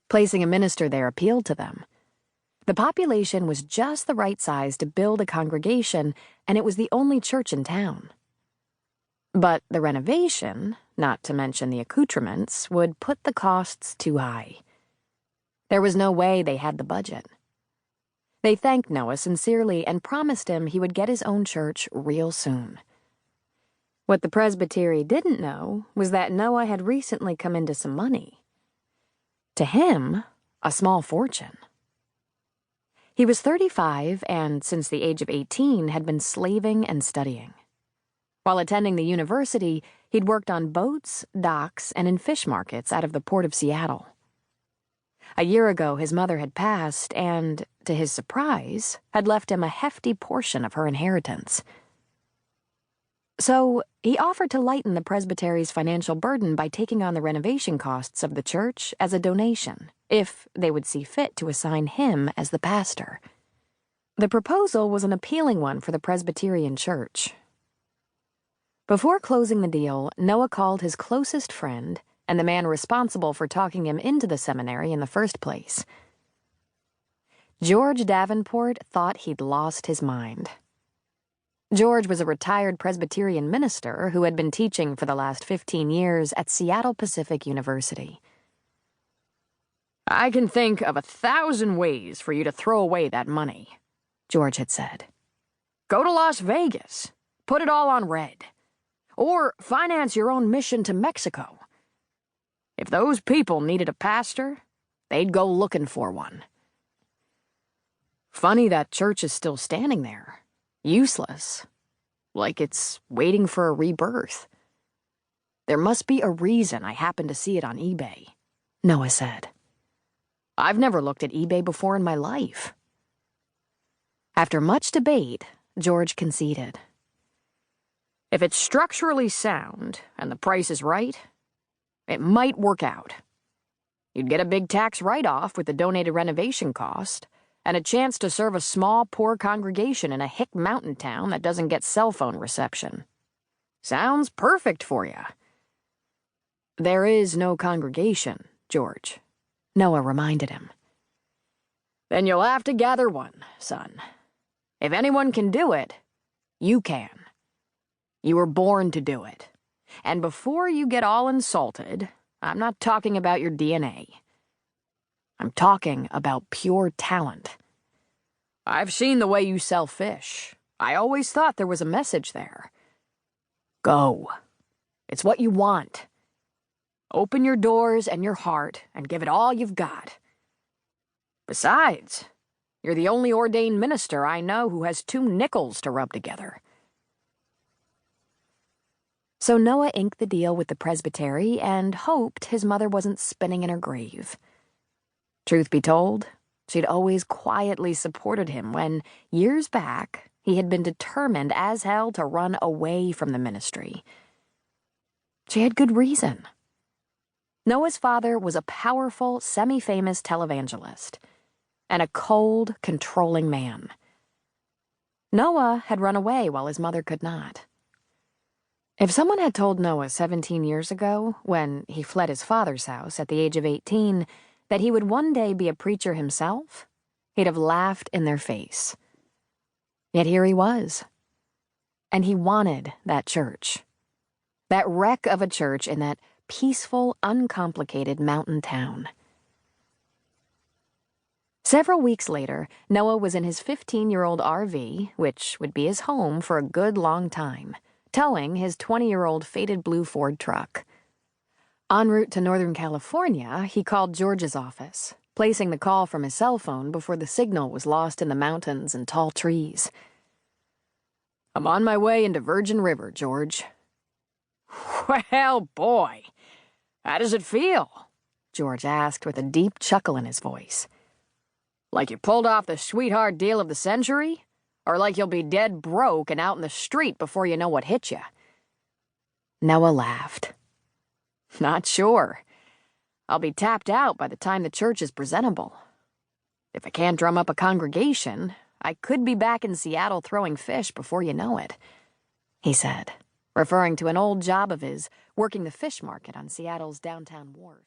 Placing a minister there appealed to them. The population was just the right size to build a congregation, and it was the only church in town. But the renovation, not to mention the accoutrements, would put the costs too high. There was no way they had the budget. They thanked Noah sincerely and promised him he would get his own church real soon. What the presbytery didn't know was that Noah had recently come into some money. To him, a small fortune. He was 35 and, since the age of 18, had been slaving and studying. While attending the university, he'd worked on boats, docks, and in fish markets out of the port of Seattle. A year ago, his mother had passed and, to his surprise, had left him a hefty portion of her inheritance. So, he offered to lighten the presbytery's financial burden by taking on the renovation costs of the church as a donation, if they would see fit to assign him as the pastor. The proposal was an appealing one for the Presbyterian Church. Before closing the deal, Noah called his closest friend and the man responsible for talking him into the seminary in the first place. George Davenport thought he'd lost his mind. George was a retired Presbyterian minister who had been teaching for the last 15 years at Seattle Pacific University. "I can think of 1,000 ways for you to throw away that money," George had said. "Go to Las Vegas, put it all on red, or finance your own mission to Mexico. If those people needed a pastor, they'd go looking for one." Funny that church is still standing there, useless, like it's waiting for a rebirth. "There must be a reason I happened to see it on eBay," Noah said. "I've never looked at eBay before in my life." After much debate, George conceded. "If it's structurally sound and the price is right, it might work out. You'd get a big tax write-off with the donated renovation cost, and a chance to serve a small, poor congregation in a hick mountain town that doesn't get cell phone reception. Sounds perfect for you." "There is no congregation, George," Noah reminded him. "Then you'll have to gather one, son. If anyone can do it, you can. You were born to do it. And before you get all insulted, I'm not talking about your DNA. I'm talking about pure talent. I've seen the way you sell fish. I always thought there was a message there. Go. It's what you want. Open your doors and your heart and give it all you've got. Besides, you're the only ordained minister I know who has 2 nickels to rub together." So Noah inked the deal with the presbytery and hoped his mother wasn't spinning in her grave. Truth be told, she'd always quietly supported him when, years back, he had been determined as hell to run away from the ministry. She had good reason. Noah's father was a powerful, semi-famous televangelist, and a cold, controlling man. Noah had run away while his mother could not. If someone had told Noah 17 years ago, when he fled his father's house at the age of 18, that he would one day be a preacher himself, he'd have laughed in their face. Yet here he was. And he wanted that church. That wreck of a church in that peaceful, uncomplicated mountain town. Several weeks later, Noah was in his 15-year-old RV, which would be his home for a good long time, towing his 20-year-old faded blue Ford truck. En route to Northern California, he called George's office, placing the call from his cell phone before the signal was lost in the mountains and tall trees. "I'm on my way into Virgin River, George." "Well, boy, how does it feel?" George asked with a deep chuckle in his voice. "Like you pulled off the sweetheart deal of the century? Or like you'll be dead broke and out in the street before you know what hit you?" Noah laughed. "Not sure. I'll be tapped out by the time the church is presentable. If I can't drum up a congregation, I could be back in Seattle throwing fish before you know it," he said, referring to an old job of his working the fish market on Seattle's downtown wharf.